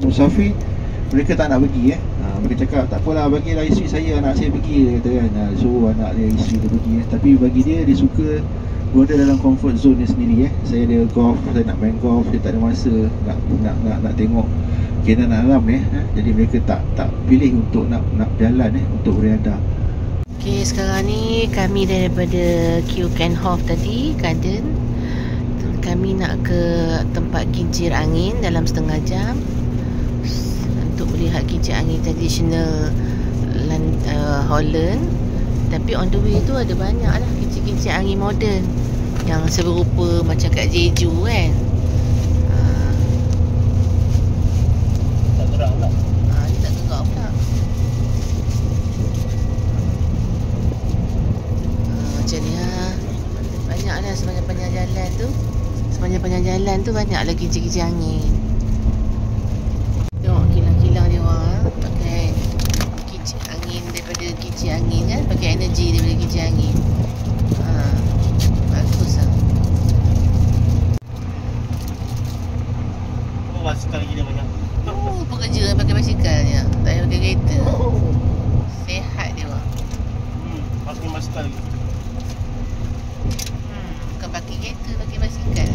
musafir, mereka tak nak pergi mereka cakap tak apalah, bagilah isteri saya, anak saya pergi, dia kata kan. Suruh anak dia, isteri dia pergi tapi bagi dia, dia suka berada dalam comfort zone dia sendiri. Saya ada golf, saya nak main golf, dia tak ada masa nak tengok keindahan alam jadi mereka tak pilih untuk nak berjalan untuk beriadah. Okey, sekarang ni kami daripada Keukenhof tadi, garden. Kami nak ke tempat kincir angin dalam setengah jam untuk melihat kincir angin tradisional Holland. Tapi on the way tu ada banyak lah kincir-kincir angin moden yang serupa macam kat Jeju kan. Tak gerak pula. Dia tak gerak pula. Macam ni banyak lah sepanjang jalan tu. Sepanjang jalan tu banyak lagi kincir-kincir angin. Tengok kilang-kilang dia orang pakai kincir angin daripada kincir angin kan, pakai energi daripada kincir angin. Bagus lah. Basikal lagi dia banyak. Pekerja pakai basikal je, tak payah pakai kereta. Sehat dia orang. Pakai basikal lagi. Bukan pakai kereta, pakai basikal.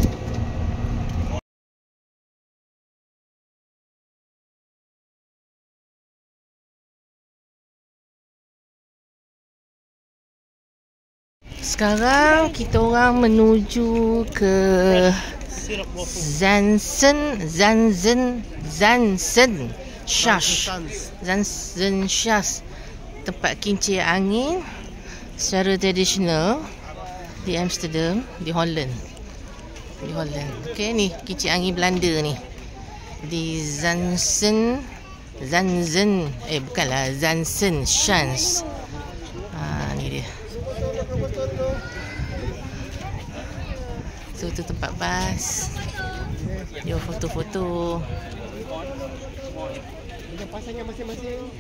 Sekarang kita orang menuju ke Zanzenschacht, tempat kincir angin secara tradisional di Amsterdam, di Holland. Okey, ni kincir angin Belanda ni. Di Zanzenschacht. Ni dia. So tu tempat bas. Dia foto-foto. Dia pasangnya masing-masing.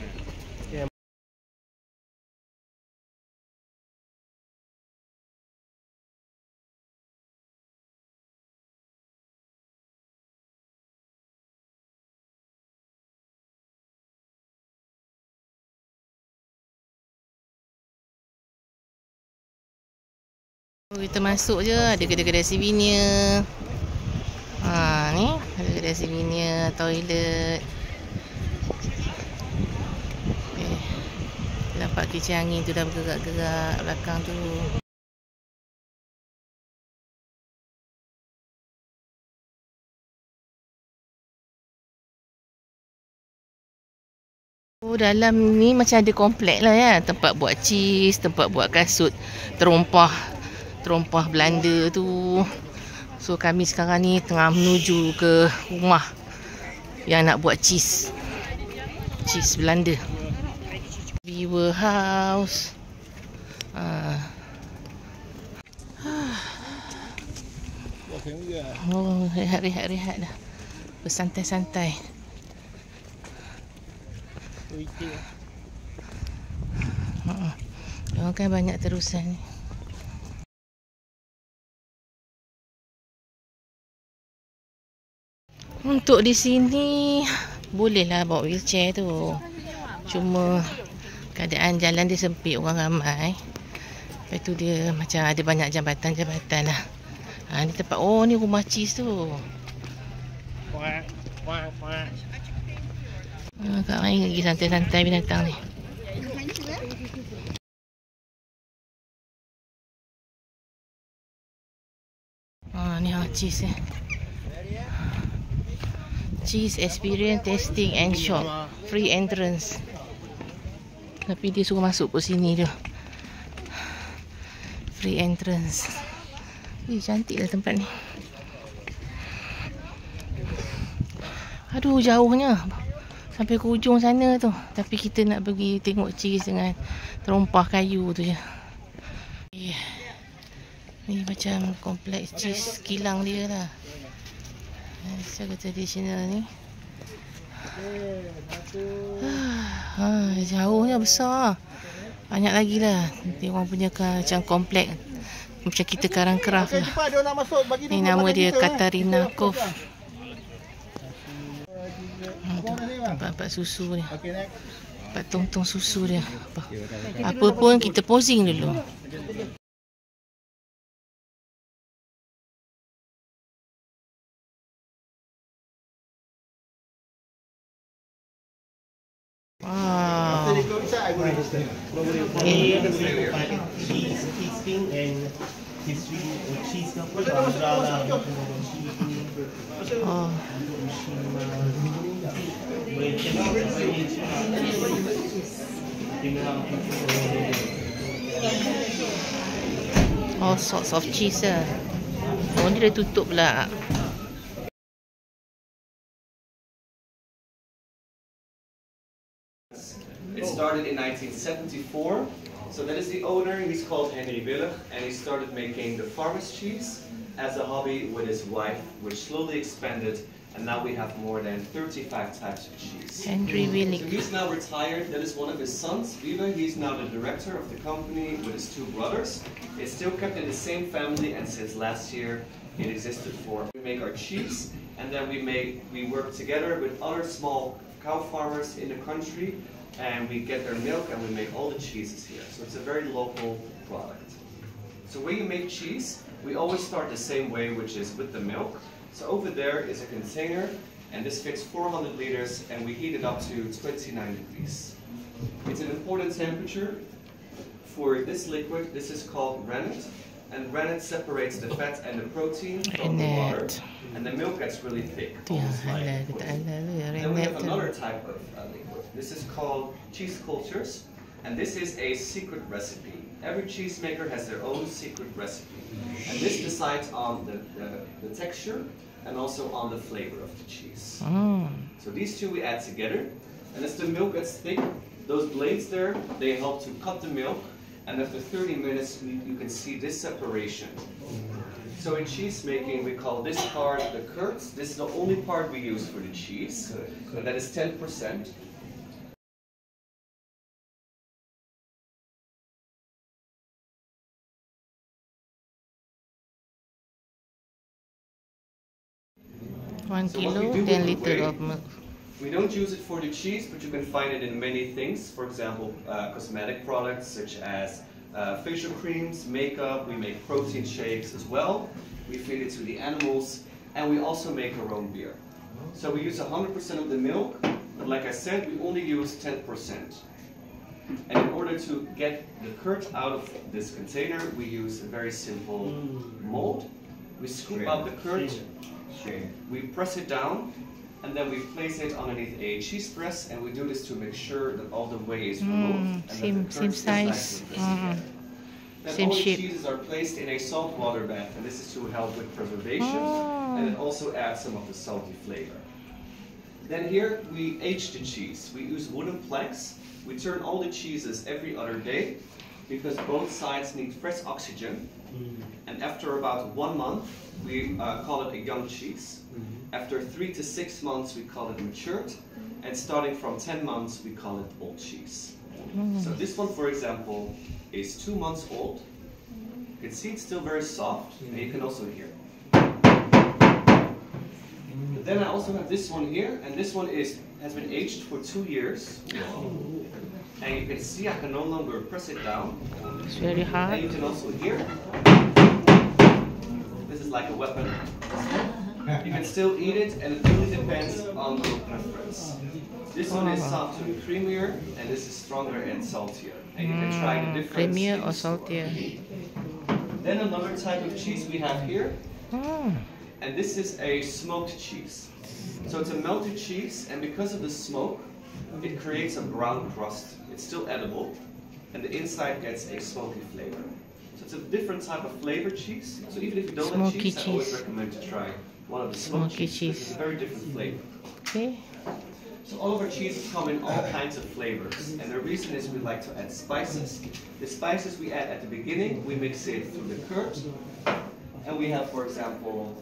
Kita masuk je, ada kedai-kedai souvenir. Ni ada kedai souvenir, toilet. Nampak kincir angin tu dah bergerak-gerak belakang tu. Dalam ni macam ada komplek lah ya. Tempat buat cheese, tempat buat kasut terompah Belanda tu. So kami sekarang ni tengah menuju ke rumah yang nak buat cheese Belanda. Viewer house. Rehat dah. Bersantai-santai. Orang kan banyak terusan ni. Untuk di sini bolehlah bawa wheelchair tu. Cuma keadaan jalan dia sempit, orang ramai. Lepas tu dia macam ada banyak jambatan lah. Ni tempat, ni rumah cheese tu. Kat main lagi santai-santai binatang ni. Ni cheese Cheese experience tasting and shop, free entrance. Tapi dia suruh masuk ke sini dia. Free entrance. Cantik lah tempat ni. Aduh, jauhnya sampai ke ujung sana tu. Tapi kita nak pergi tengok cheese dengan terompah kayu tu je. Ni macam kompleks cheese kilang dia lah. Secara tradisional ni. Jauhnya besar. Banyak lagi lah. Dia orang punya macam komplek. Macam kita Karang Craft lah. Ni nama dia Katarina Cove. Nampak susu dia. Okay, next. Nampak tong-tong susu dia. Apa pun kita posing dulu. After they Wow. go inside, I go register. Dia ada boleh pilot cheese tasting and history cheese ke apa Andra lah Oh. boleh tengok All sorts of cheese lah. Oh, ni dah tutup pula. It started in 1974. So that is the owner. He's called Henry Willig, and he started making the farmer's cheese as a hobby with his wife, which slowly expanded, and now we have more than 35 types of cheese. Henry So Willig. he's now retired. That is one of his sons, Viva. He's now the director of the company with his two brothers. It's still kept in the same family, and since last year, it existed for. We make our cheese, and then we work together with other small cow farmers in the country, and we get their milk, and we make all the cheeses here. So it's a very local product. So when you make cheese, we always start the same way, which is with the milk. So over there is a container, and this fits 400 liters, and we heat it up to 29 degrees. It's an important temperature for this liquid. This is called rennet, and rennet separates the fat and the protein from the water, Rennet. and the milk gets really thick. Tu yang almost like halal ke tak halal tu ya, then we rennet have tu. another type of liquid. This is called cheese cultures, and this is a secret recipe. Every cheesemaker has their own secret recipe, and this decides on the texture and also on the flavor of the cheese. So these two we add together, and as the milk gets thick, those blades there, they help to cut the milk, and after 30 minutes you can see this separation. So in cheese making, we call this part the curd. This is the only part we use for the cheese, and that is 10%. One So what we kilo, do 10 with the liter whey, of milk. we don't use it for the cheese, but you can find it in many things. For example, cosmetic products such as facial creams, makeup. We make protein shakes as well. We feed it to the animals, and we also make our own beer. So we use 100% of the milk, but like I said, we only use 10%. And in order to get the curd out of this container, we use a very simple mold. We scoop out the curd, we press it down, and then we place it underneath a cheese press, and we do this to make sure that all the whey is removed and that the Same curd is size. nicely pressed together. Then Same all the shape. cheeses are placed in a salt water bath, and this is to help with preservation, and it also adds some of the salty flavor. Then here we age the cheese. We use wooden planks. We turn all the cheeses every other day because both sides need fresh oxygen. And after about 1 month, we call it a young cheese. After 3 to 6 months, we call it matured. And starting from 10 months, we call it old cheese. So this one, for example, is 2 months old. You can see it's still very soft, and you can also hear. But then I also have this one here, and this one has been aged for 2 years. And you can see I can no longer press it down. It's very And hard. you can also hear. This is like a weapon. You can still eat it, and it really depends on your preference. This one is softer and creamier, and this is stronger and saltier. And you can try the difference. Creamier in or the store. saltier? Then another type of cheese we have here, Oh, and this is a smoked cheese. So it's a melted cheese, and because of the smoke, it creates a brown crust. It's still edible, and the inside gets a smoky flavor. So it's a different type of flavored cheese. So even if you don't like Smoky cheese, I always cheese. recommend to try one of the smoked Smoky cheeses. It's cheese. a very different flavor. okay. So all of our cheeses come in all kinds of flavors, and the reason is we like to add spices. The spices we add at the beginning, we mix it through the curd, and we have, for example,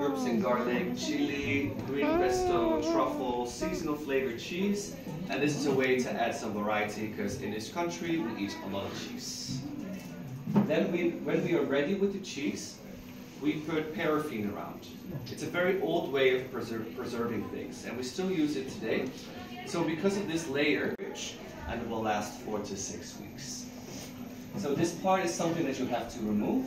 herbs and garlic, chili, green pesto, truffle, seasonal flavored cheese, and this is a way to add some variety because in this country we eat a lot of cheese. Then when we are ready with the cheese, we put paraffin around. It's a very old way of preserving things, and we still use it today. So because of this layer, and it will last 4 to 6 weeks. So this part is something that you have to remove,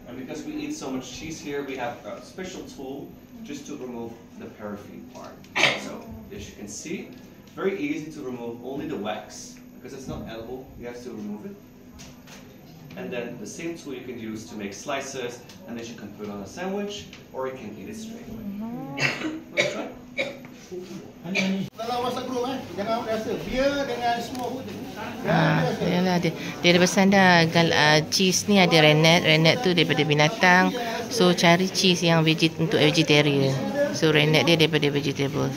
and because we eat so much cheese here, we have a special tool just to remove the paraffin part. So as you can see, very easy to remove only the wax, because it's not edible, you have to remove it. And then the same tool you can use to make slices, and then you can put on a sandwich, or you can eat it straight away. Let's try. Dalam WhatsApp group jangan rasa beer dengan semua pun. Yalah, dia ada pesan dah, cheese ni ada rennet. Rennet tu daripada binatang. So cari cheese yang untuk vegetarian. So rennet dia daripada vegetables.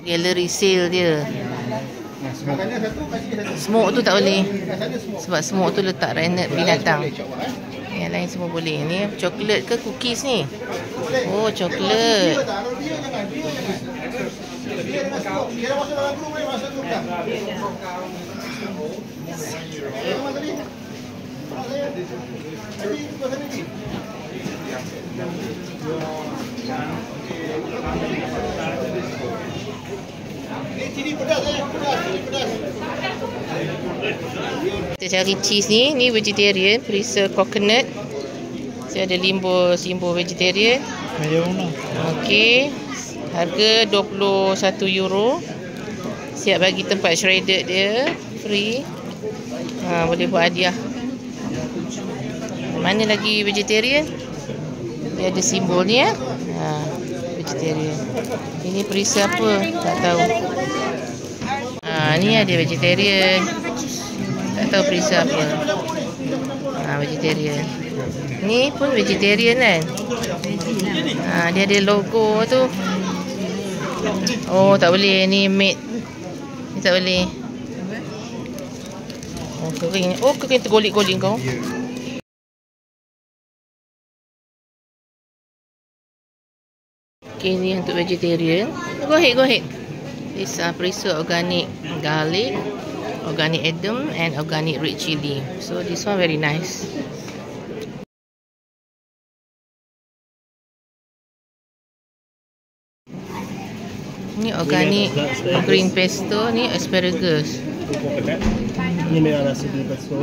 Gallery sale dia. Smoke tu tak boleh, sebab smoke tu letak rennet binatang. Yang lain semua boleh. Ni coklat ke cookies ni? Oh, coklat. Kita cari cheese ni vegetarian, perisa coconut. Saya ada simbol vegetarian. Okey. Harga €21. Siap bagi tempat shredded dia, free. Boleh buat hadiah. Mana lagi vegetarian? Dia ada simbol ni ya. Vegetarian. Ini perisa apa? Tak tahu. Ni ada vegetarian. Tak tahu perisa apa. Vegetarian. Ni pun vegetarian kan? Dia ada logo tu. Oh, tak boleh. Ni made. Ni tak boleh. Oh, kering. Oh, kering tergolik-golik kau. Okay, ni untuk vegetarian. Go ahead. This perisa organic garlic, organic edam and organic red chili. So this one very nice. Ni organic green pesto, ni asparagus. Ni memang nasi green pesto.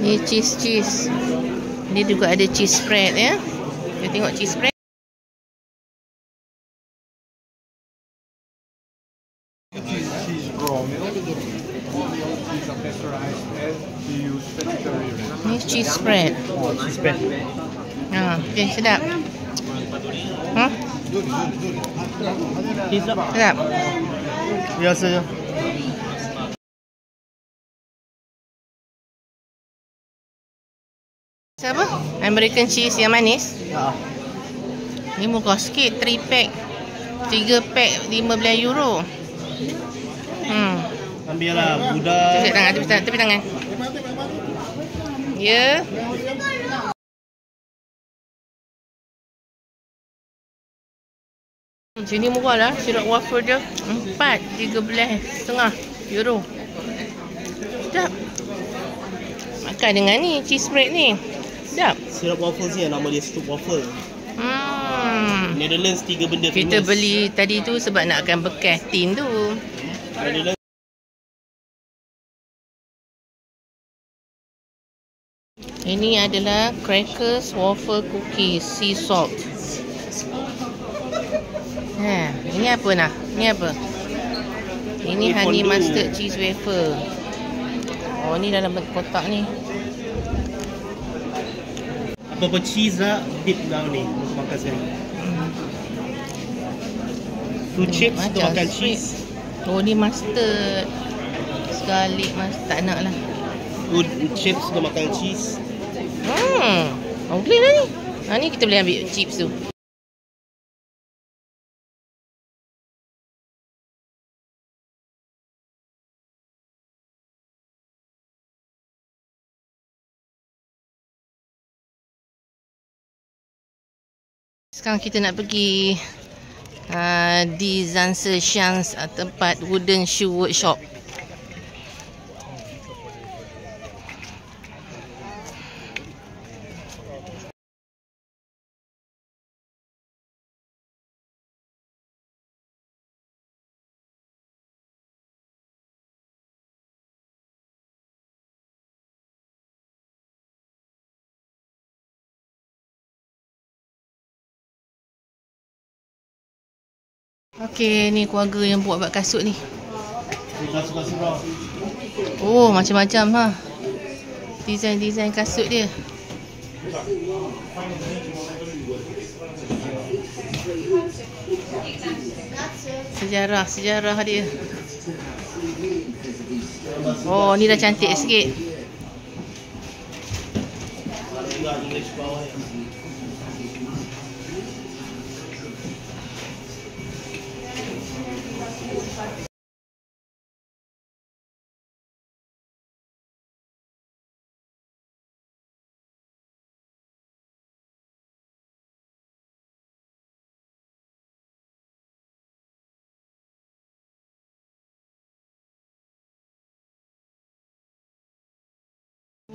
Ni cheese. Ni juga ada cheese spread ya. Kita tengok cheese spread. Ni cheese spread. Okay, sedap. Sedap. Biasa je. Apa? American cheese yang manis? Ni murah sikit, 3 pack. 3 pack €15. Ambil lah budak. Tepi tangan. Ya. Sini murah lah, sirup waffle dia 4, €13.5. Sedap. Makan dengan ni, cheese spread ni. Sedap. Sirup waffle ni nama dia sirup waffle. Netherlands 3 benda famous. Kita beli tadi tu sebab nak akan bekas tin tu. Ini adalah crackers waffle cookies sea salt. Ini apa nak? Ini apa? Ini honey mustard cheese wafer. Oh, ni dalam kotak ni. Apa-apa cheese lah dip dalam ni untuk makan sekali. Fruit chips untuk makan cheese. Oh, ni mustard. Garlic mustard tak nak lah. Fruit chips untuk makan cheese. Boleh lah ni. Ni kita boleh ambil chips tu. Sekarang kita nak pergi di Zanse Shans, tempat wooden shoe workshop. Okey, ni keluarga yang buat kasut ni. Oh, macam-macam ha. Desain-desain kasut dia. Sejarah dia. Oh, ni dah cantik sikit.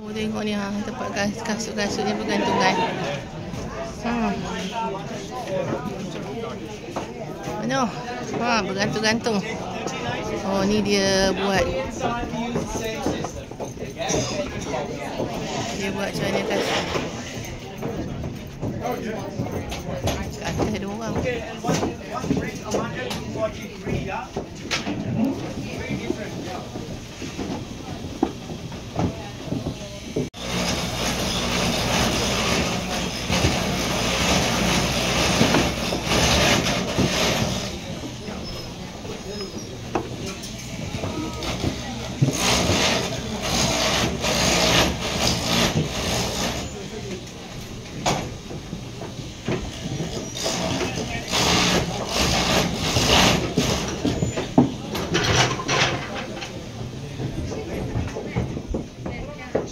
Oh, tengok ni ha, tempat kasut-kasut ni bergantungan. Mana? Ha, bergantung-gantung. Oh, ni dia buat. Dia buat macam mana kasut. Kat atas ada orang.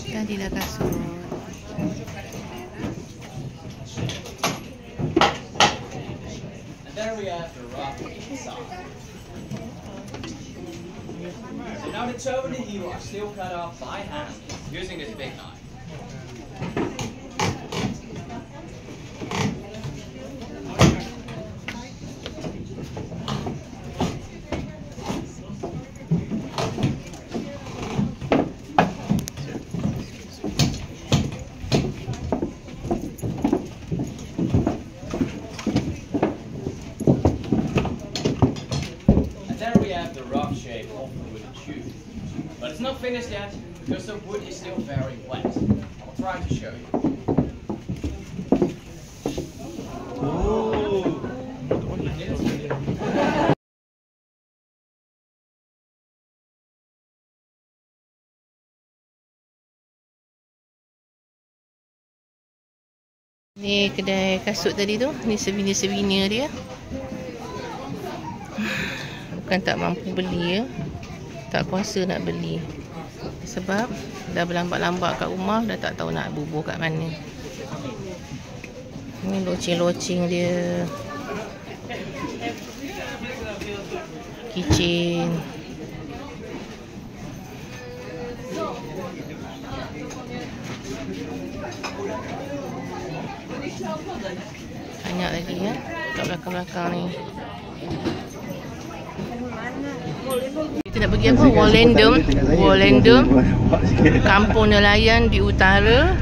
Tadilah kasut. And there we have the rock side. So now the toe and the heel are still cut off by hand using this big knife. But it's not finished yet because the wood is still very wet. I'll try to show you. Ni kedai kasut tadi tu, ni souvenir-souvenir dia. Bukan tak mampu beli ya. Tak kuasa nak beli sebab dah berlambat-lambat kat rumah, dah tak tahu nak bubuh kat mana. Ni loceng-loceng dia, keychain. Banyak lagi ya kat belakang-belakang ni. Kita nak pergi apa? Wallendam, kampung nelayan di utara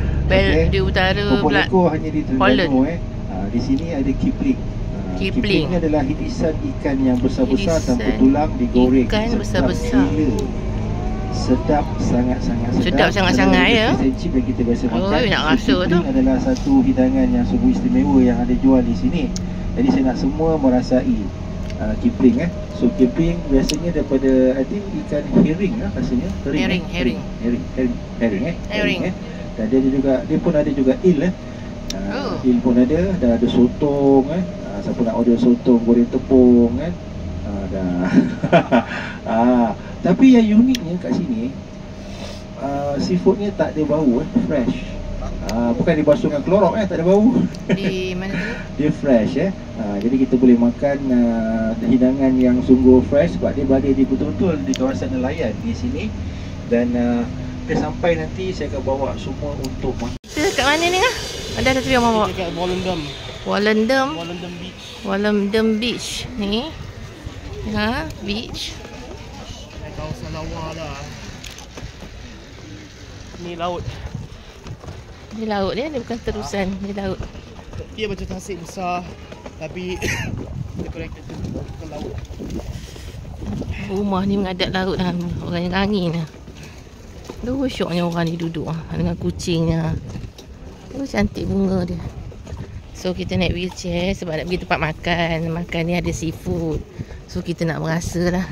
di utara Holland. Di sini ada kipling. Kipling ni adalah hidisan ikan yang besar-besar tanpa tulang digoreng. Ikan besar-besar. Sedap sangat-sangat sedap sangat-sangat ya. Yang kita biasa makan. Nak rasa tu. Adalah satu hidangan yang sungguh istimewa yang ada jual di sini. Jadi saya nak semua merasai kipling So kipling biasanya daripada I think ikan herring rasanya. Herring. Dan dia juga, dia pun ada juga eel eel pun ada, dan ada sotong siapa nak order sotong goreng tepung tapi yang uniknya kat sini seafoodnya tak ada bau fresh. Bukan dibasuh dengan klorok tak ada bau. Di mana tu? dia fresh jadi kita boleh makan hidangan yang sungguh fresh sebab dia berada di betul-betul di kawasan nelayan di sini. Dan kita sampai nanti saya akan bawa semua untuk makan. Kita kat mana ni? Ada tu yang mau bawa? Dekat Volendam. Volendam. Volendam Beach. Volendam Beach ni. Beach. Kawasan lawa lah. Ni laut. Ni laut dia bukan terusan, ni laut. Dia macam tasik besar tapi dia connected ke laut. Rumah ni menghadap laut lah. Orang yang angin lah. Syoknya orang ni duduk dengan kucingnya. Cantik bunga dia. So kita naik wheelchair sebab nak pergi tempat makan. Makan ni ada seafood. So kita nak merasa lah.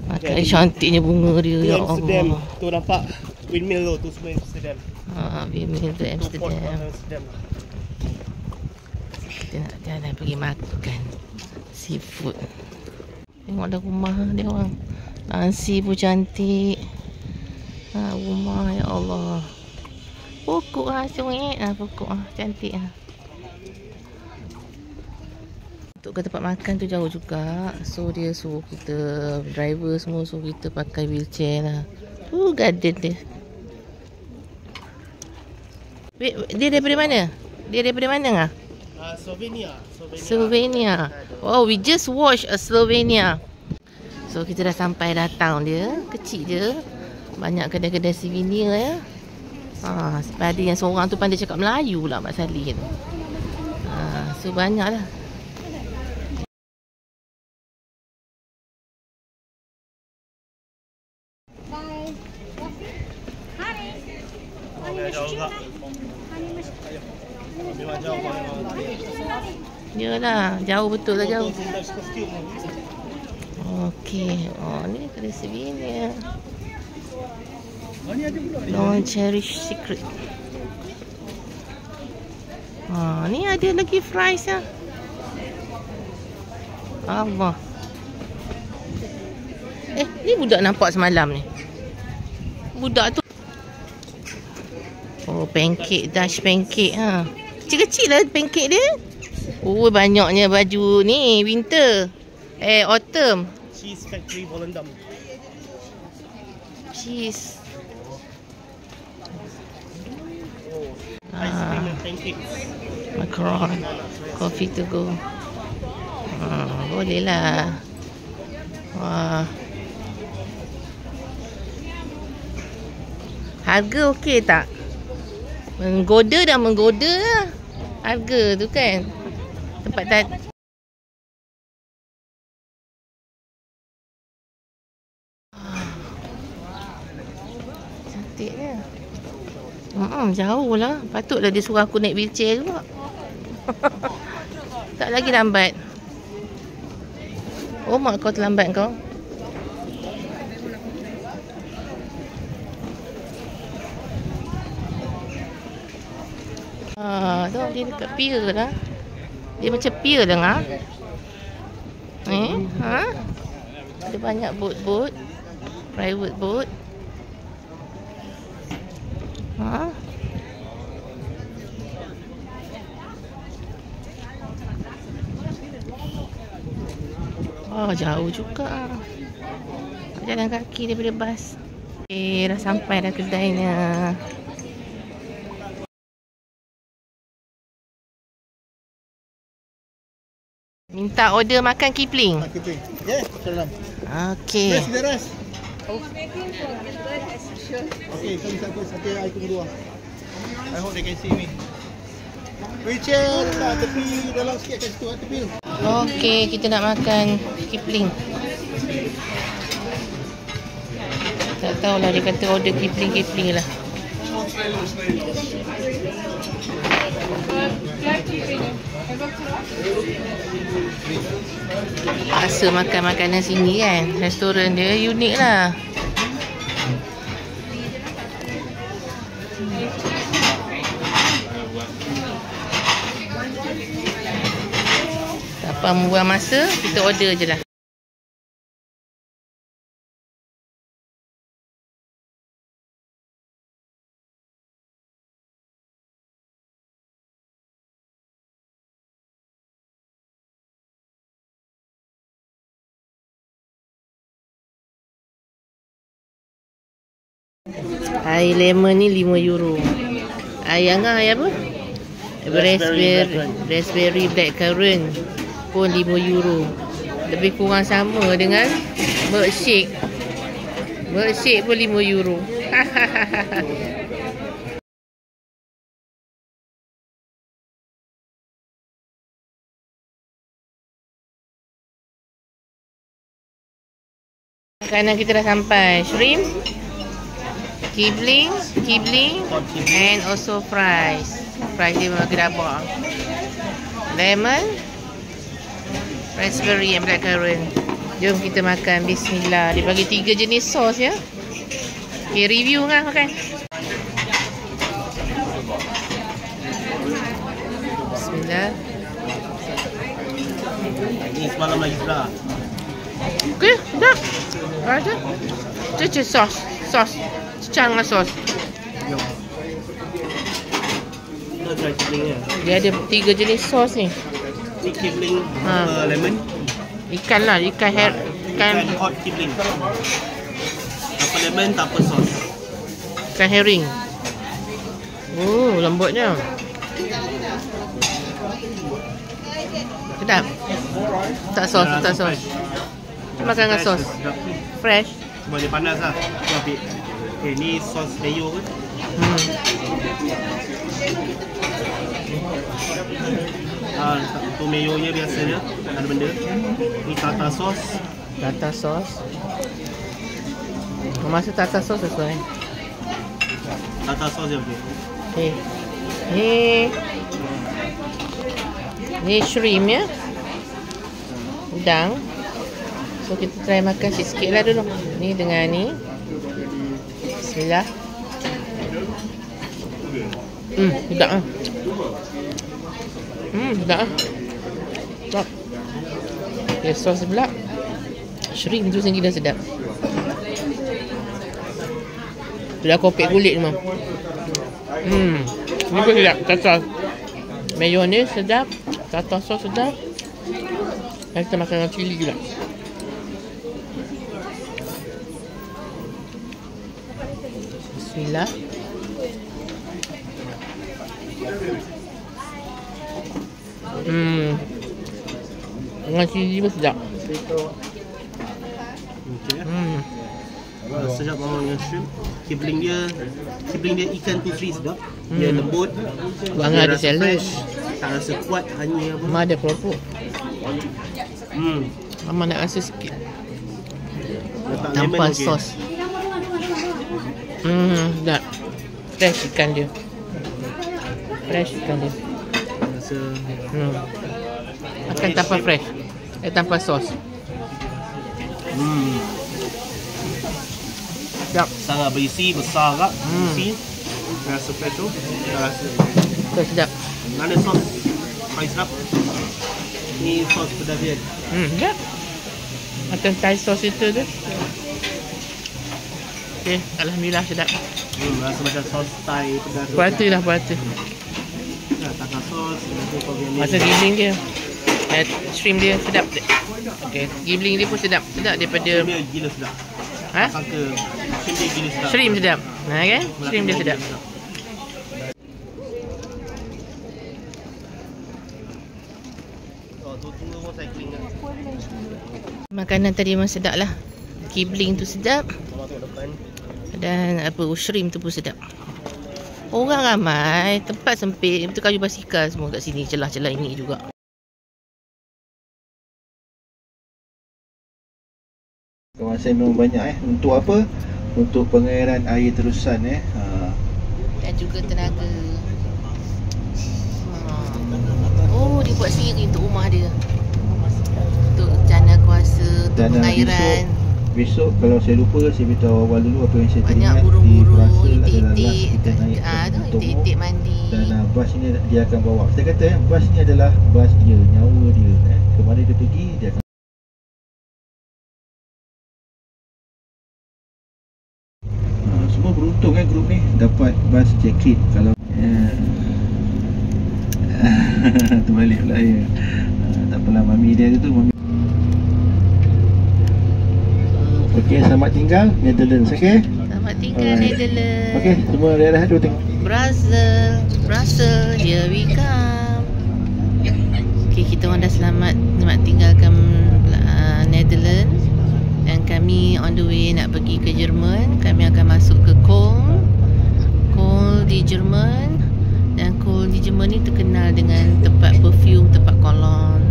Makan cantiknya bunga dia. Ya Amsterdam. Allah. Tu nampak windmill tu semua Amsterdam. Windmill tu Port Amsterdam. Kita nak jalan pergi makan seafood. Tengoklah rumah dia orang. Nansi pun cantik. Rumah, ya Allah. Pokok sungit pokok cantik Untuk ke tempat makan tu jauh juga. So dia suruh kita, driver semua suruh kita pakai wheelchair lah. Garden dia. Dia daripada mana? Dia daripada mana Slovenia. Slovenia. Oh, we just watched a Slovenia. So kita dah sampai dah town dia. Kecil je. Banyak kedai-kedai souvenir ya. Sebab ada yang seorang tu pandai cakap Melayu pula Mak Salih tu. So banyak lah. Yalah, jauh betul lah jauh. Okey. Ni kedai souvenir. Don't cherish secret. Ni ada lagi fries lah. Allah. Ni budak nampak semalam ni. Budak tu. Oh, pancake, Dutch pancake Kecil-kecil lah pancake dia. Oh, banyaknya baju ni winter. Autumn. Cheese Factory Volendam. Cheese. Ice cream and pancakes. Macaron. Coffee to go. Boleh lah. Wah. Harga okey tak? Menggoda dah menggoda lah. Harga tu kan. Tempat tadi. Cantiknya. Jauh lah. Patutlah dia suruh aku naik wheelchair juga. Tak lagi lambat. Oh, mak kau terlambat kau. Tu dia dekat pier lah. Dia macam pier lah Ada banyak boat-boat. Private boat. Jauh juga. Jalan kaki daripada bas. Dah sampai dah kedainya. Minta order makan Kipling. Kipling. Ya, salam. Okey. Yes, the rest. Okay, come first. Okay, I tunggu dua. I hope they can see me. Wheelchair dekat tepi dalam sikit kat situ tepi tu. Okey, kita nak makan Kipling. Tak tahulah dia kata order Kipling lah. Rasa makan makanan sini kan. Restoran dia unik lah. Tak apa membuang masa, kita order je lah. Air lemon ni 5 euro. Air angah, air apa? Raspberry blackcurrant pun 5 euro. Lebih kurang sama dengan milkshake. Milkshake pun 5 euro. Makanan kita dah sampai. Shrimp, kibling and also fries. Fries dia memang gerabak. Lemon, raspberry and blackcurrant. Jom kita makan. Bismillah. Dia bagi 3 jenis sos ya. Okay, review kan makan. Bismillah. Ini semalam lagi sudah. Okay, dah. Ada. Cuci sos. Cecah dengan sos. Kita try kibling ya. Dia ada 3 jenis sos ni. Ini kibling lemon. Ikan lah, ikan Hot kibling. Tanpa lemon, tanpa sos. ikan herring. Oh, lembutnya. Sedap. Tak sos. Kita makan dengan sos. Fresh. Cuma dia panas lah. Kita ambil. Okay, ni sos mayo ke? Untuk mayonya biasanya ada benda. Ni tartar sos. Tartar sos. Masa tartar sos sesuai. Tartar sos je okey. Okay. Ni shrimp ya. Udang. So kita try makan sikit-sikit lah dulu. Ni dengan ni. Bismillah. Sedap ah. Sedap ah. Sedap. Okay, sos pula. Shrimp tu sendiri dah sedap. Dah kopek kulit memang. Ni pun sedap. Tartar. Mayonnaise sedap. Tartar sos sedap. Dan kita makan dengan cili juga. Bismillah. Dengan cili pun sedap. Okey. Sedap banget dengan shrimp. Kibling dia ikan tu free sedap. Dia lembut. Bangga ada salad. Tak rasa kuat, hanya apa? Mama ada keropok. Mama nak rasa sikit. Letak Tanpa lemon okey. sos. Sedap. Fresh ikan dia. Rasa Makan tanpa fresh. Tanpa sos. Sedap. Sangat berisi, besar agak. Berisi. Rasa fresh tu. Rasa. Betul sedap. Mana sos? Paling sedap. Ni sos pedavian. Sedap. Makan Thai sos itu tu. Okay, alhamdulillah sedap. Rasa macam sos Thai pedas. Puasa. Tartar sos. Masa gibling dia. Shrimp dia sedap. Okay, gibling dia pun sedap. Sedap daripada Shrimp dia gila sedap. Sangka shrimp dia gila sedap. Shrimp sedap. Kan? Shrimp dia sedap. Makanan tadi memang sedap lah. Kibling tu sedap. Dan shrimp tu pun sedap. Orang ramai, tempat sempit. Betul kayu basikal semua kat sini. Celah-celah ini juga. Kawasan memang banyak untuk apa? Untuk pengairan air terusan Dan juga tenaga. Oh, dia buat sendiri untuk rumah dia. Untuk jana kuasa, untuk dan pengairan. besok kalau saya lupa, saya beritahu awal dulu apa yang saya Banyak teringat di buru-buru, Brussels adalah itik-itik. last kita naik ke Tu Tomo. itik-itik mandi. Dan bas ini dia akan bawa. Kita kata bas ni adalah bas dia, nyawa dia. Kemana dia pergi, dia akan semua beruntung grup ni dapat bas check-in. Kalau terbalik pula ya. Tak apalah, mami dia tu mami. Okey, selamat tinggal Netherlands. Okey, Selamat tinggal Netherlands. Okey, semua daerah tu tengok. Brussels, here we come. Okay, kita orang dah selamat tinggalkan Netherlands. Dan kami on the way nak pergi ke Jerman. Kami akan masuk ke Köln di Jerman. Dan Köln di Jerman ni terkenal dengan tempat perfume, tempat cologne.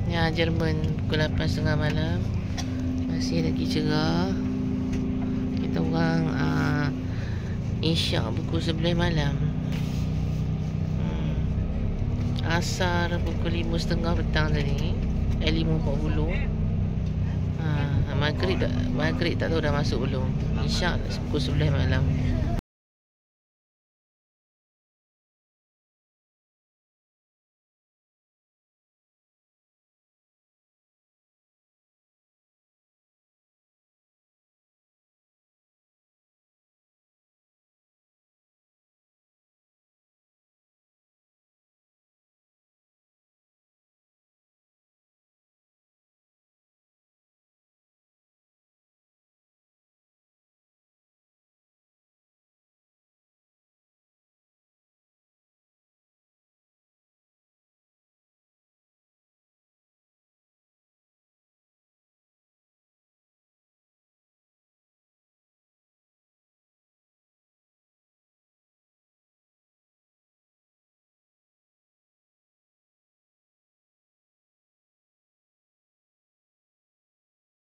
Ya, Jerman pukul 8.30 malam. Masih lagi cerah. Kita orang Isyak pukul 11 malam. Asar pukul 5.30 petang tadi. 5.40. Maghrib tak tahu dah masuk belum. Isyak pukul 11 malam.